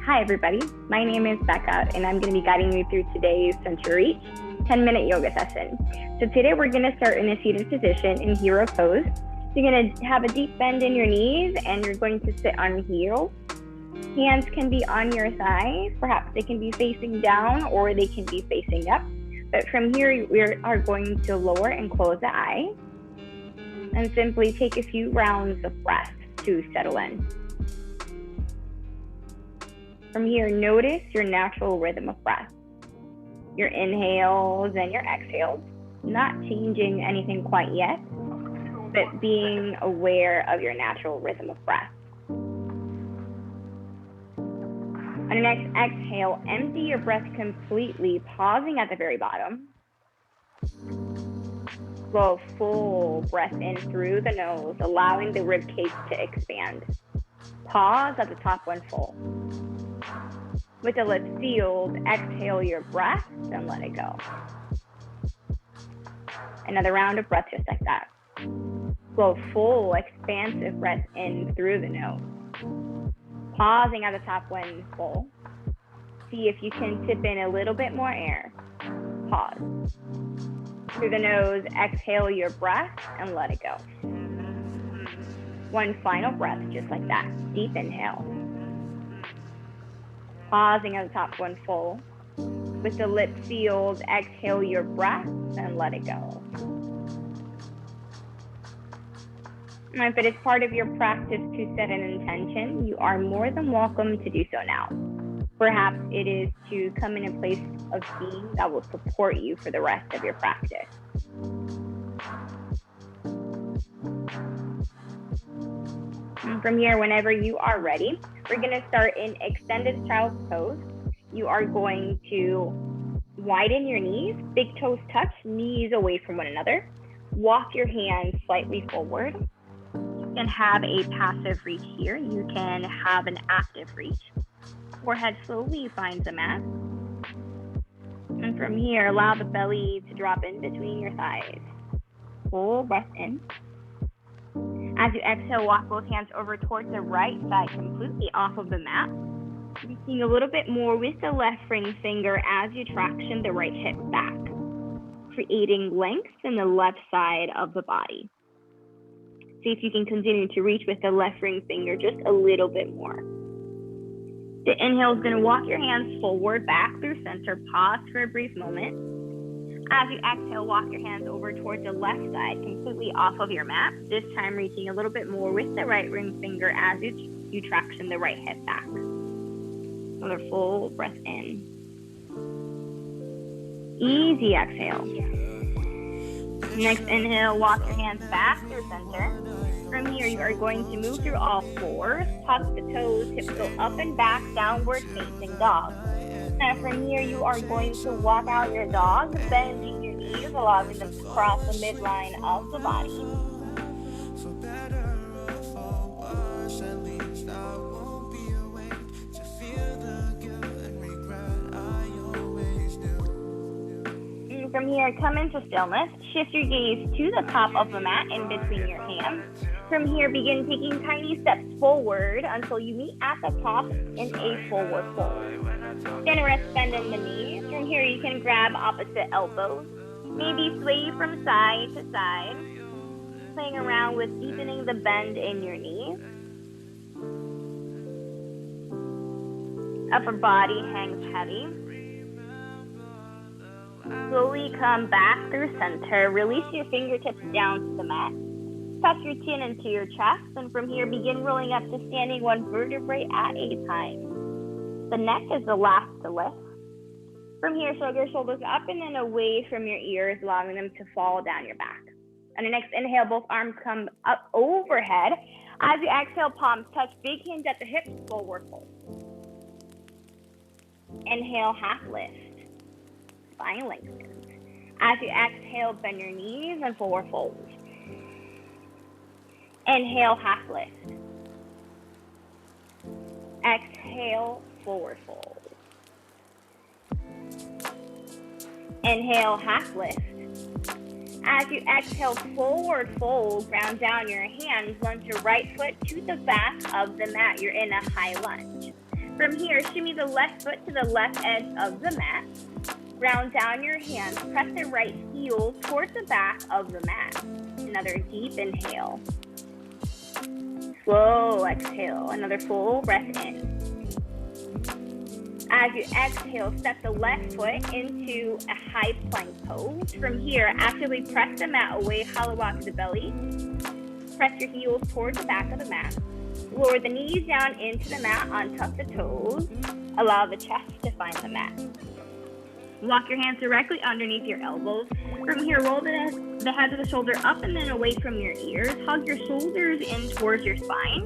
Hi everybody, my name is Becca and I'm going to be guiding you through today's Center Reach 10-minute yoga session. So today we're going to start in a seated position in hero pose. You're going to have a deep bend in your knees and you're going to sit on heels. Hands can be on your thighs, perhaps they can be facing down or they can be facing up. But from here we are going to lower and close the eye and simply take a few rounds of breath to settle in. From here, notice your natural rhythm of breath, your inhales and your exhales, not changing anything quite yet, but being aware of your natural rhythm of breath. On your next exhale, empty your breath completely, pausing at the very bottom. Blow a full breath in through the nose, allowing the rib cage to expand. Pause at the top when full. With the lips sealed, exhale your breath and let it go. Another round of breath just like that. Blow full, expansive breath in through the nose. Pausing at the top when full. See if you can tip in a little bit more air. Pause. Through the nose, exhale your breath and let it go. One final breath just like that. Deep inhale. Pausing at the top when full. With the lips sealed, exhale your breath and let it go. And if it is part of your practice to set an intention, you are more than welcome to do so now. Perhaps it is to come in a place of being that will support you for the rest of your practice. And from here, whenever you are ready, we're going to start in extended child's pose. You are going to widen your knees, big toes touch, knees away from one another. Walk your hands slightly forward. You can have a passive reach here. You can have an active reach. Forehead slowly finds the mat. And from here, allow the belly to drop in between your thighs. Full breath in. As you exhale, walk both hands over towards the right side, completely off of the mat. Reaching a little bit more with the left ring finger as you traction the right hip back, creating length in the left side of the body. See if you can continue to reach with the left ring finger just a little bit more. The inhale is going to walk your hands forward, back through center. Pause for a brief moment. As you exhale, walk your hands over towards the left side, completely off of your mat. This time reaching a little bit more with the right ring finger as you traction the right hip back. Another full breath in. Easy exhale. Next inhale, walk your hands back through center. From here, you are going to move through all fours, tuck the toes, hips go up and back, downward facing dog. Now from here, you are going to walk out your dog, bending your knees, allowing them to cross the midline of the body. And from here, come into stillness. Shift your gaze to the top of the mat in between your hands. From here, begin taking tiny steps forward until you meet at the top in a forward fold. Generous bend in the knees. From here, you can grab opposite elbows. Maybe sway from side to side, playing around with deepening the bend in your knees. Upper body hangs heavy. Slowly come back through center. Release your fingertips down to the mat. Tuck your chin into your chest, and from here, begin rolling up to standing one vertebrae at a time. The neck is the last to lift. From here, shrug your shoulders up and then away from your ears, allowing them to fall down your back. On the next inhale, both arms come up overhead. As you exhale, palms touch, big hinge at the hips, forward fold. Inhale, half lift. Spine lengthens. As you exhale, bend your knees and forward fold. Inhale, half lift. Exhale, forward fold. Inhale, half lift. As you exhale, forward fold, ground down your hands, lunge your right foot to the back of the mat. You're in a high lunge. From here, shimmy the left foot to the left edge of the mat. Ground down your hands. Press the right heel towards the back of the mat. Another deep inhale. Slow exhale. Another full breath in. As you exhale, step the left foot into a high plank pose. From here, actively press the mat away, hollow out to the belly. Press your heels towards the back of the mat. Lower the knees down into the mat, untuck the toes. Allow the chest to find the mat. Walk your hands directly underneath your elbows. From here, roll the head of the shoulder up and then away from your ears. Hug your shoulders in towards your spine.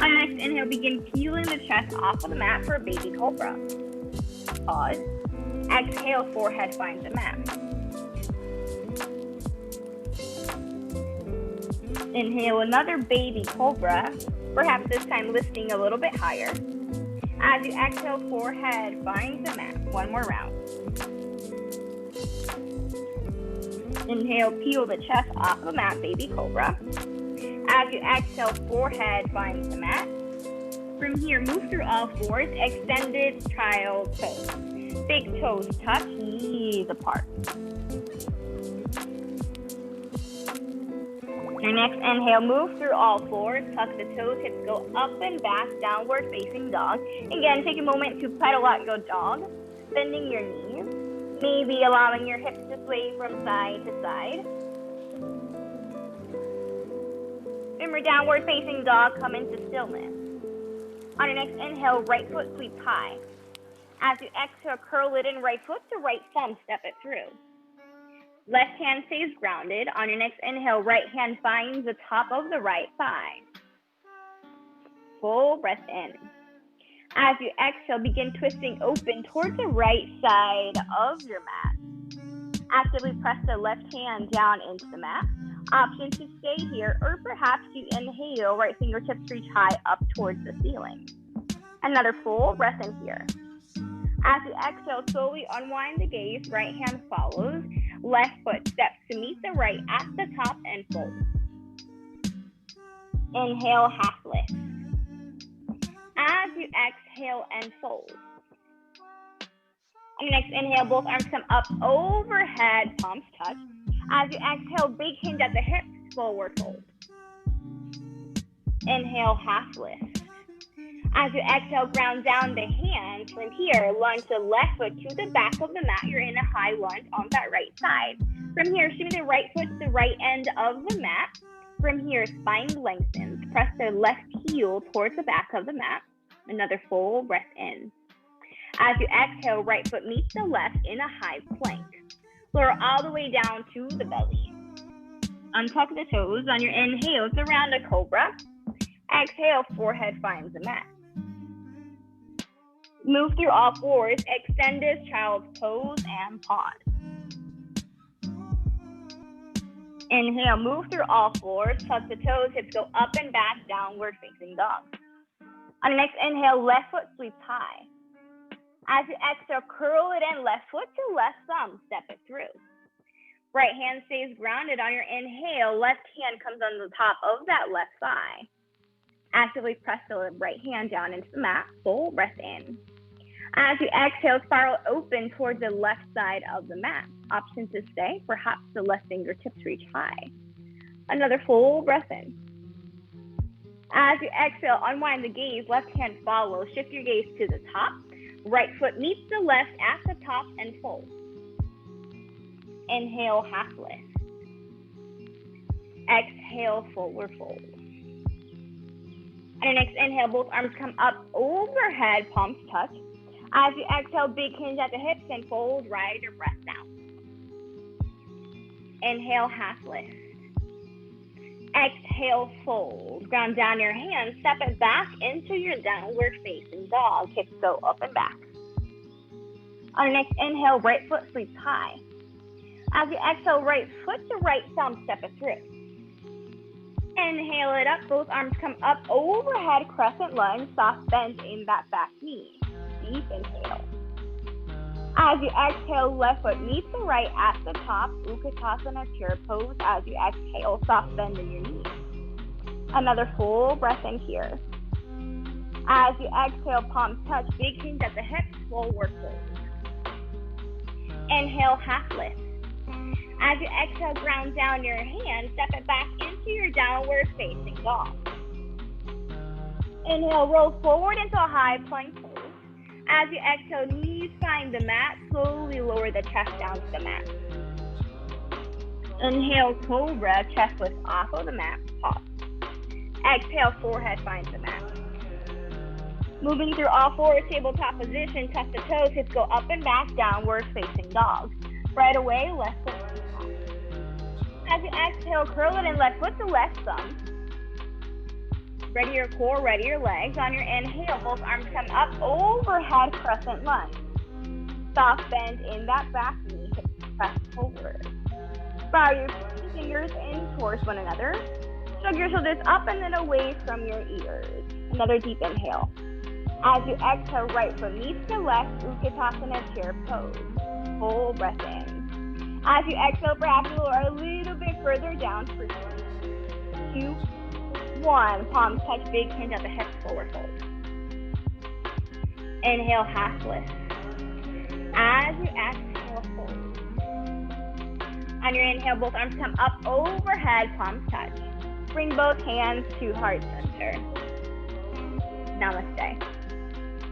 On your next inhale, begin peeling the chest off of the mat for a baby cobra. Pause. Exhale, forehead finds the mat. Inhale another baby cobra, perhaps this time lifting a little bit higher. As you exhale, forehead finds the mat. One more round. Inhale, peel the chest off the mat, baby cobra. As you exhale, forehead finds the mat. From here, move through all fours, extended child pose. Big toes touch, knees apart. Your next inhale, move through all fours, tuck the toes, hips go up and back, downward facing dog. Again, take a moment to pedal out your dog, bending your knees, maybe allowing your hips to sway from side to side. Remember, downward facing dog, come into stillness. On your next inhale, right foot sweeps high. As you exhale, curl it in, right foot to right thumb, step it through. Left hand stays grounded. On your next inhale, right hand finds the top of the right thigh. Full breath in. As you exhale, begin twisting open towards the right side of your mat. Actively press the left hand down into the mat. Option to stay here, or perhaps you inhale, right fingertips reach high up towards the ceiling. Another full breath in here. As you exhale, slowly unwind the gaze, right hand follows. Left foot steps to meet the right at the top and fold. Inhale, half lift. As you exhale and fold. On your next inhale, both arms come up overhead, palms touch. As you exhale, big hinge at the hips, forward fold. Inhale, half lift. As you exhale, ground down the hands. From here, lunge the left foot to the back of the mat. You're in a high lunge on that right side. From here, shimmy the right foot to the right end of the mat. From here, spine lengthens. Press the left heel towards the back of the mat. Another full breath in. As you exhale, right foot meets the left in a high plank. Lower all the way down to the belly. Untuck the toes. On your inhale, it's around a cobra. Exhale, forehead finds the mat. Move through all fours, extend this child's pose and pause. Inhale, move through all fours, tuck the toes, hips go up and back, downward facing dog. On the next inhale, left foot sweeps high. As you exhale, curl it in, left foot to left thumb, step it through. Right hand stays grounded. On your inhale, left hand comes on the top of that left thigh. Actively press the right hand down into the mat, full breath in. As you exhale, spiral open towards the left side of the mat. Option to stay, perhaps the left fingertips reach high. Another full breath in. As you exhale, unwind the gaze, left hand follows. Shift your gaze to the top. Right foot meets the left at the top and fold. Inhale, half lift. Exhale, forward fold. On your next inhale, both arms come up overhead, palms touch. As you exhale, big hinge at the hips and fold, ride your breath down. Inhale, half lift. Exhale, fold. Ground down your hands, step it back into your downward facing dog. Hips go up and back. On your next inhale, right foot sweeps high. As you exhale, right foot to right thumb, step it through. Inhale it up, both arms come up overhead, crescent lunge, soft bend in that back knee. Deep inhale. As you exhale, left foot meets the right at the top, Utkatasana chair pose. As you exhale, soft bend in your knees. Another full breath in here. As you exhale, palms touch, big hinge at the hips, forward fold. Inhale, half lift. As you exhale, ground down your hands, step it back into your downward facing dog. Inhale, roll forward into a high plank pose. As you exhale, knees find the mat, slowly lower the chest down to the mat. Inhale, cobra, chest lift off of the mat, pause. Exhale, forehead finds the mat. Moving through all fours, tabletop position, tuck the toes, hips go up and back, downward facing dog. Right away, left foot. As you exhale, curl it in left foot to left thumb. Ready your core, ready your legs. On your inhale, both arms come up, overhead crescent lunge. Soft bend in that back knee, hips press forward. Bow your fingers in towards one another. Shrug your shoulders up and then away from your ears. Another deep inhale. As you exhale, right foot meets the left, Utkatasana chair pose. Full breath in. As you exhale, perhaps you lower a little bit further down for 2, 1. Palms touch, big hinge at the hips, forward fold. Inhale, half lift. As you exhale, fold. On your inhale, both arms come up overhead, palms touch. Bring both hands to heart center. Namaste.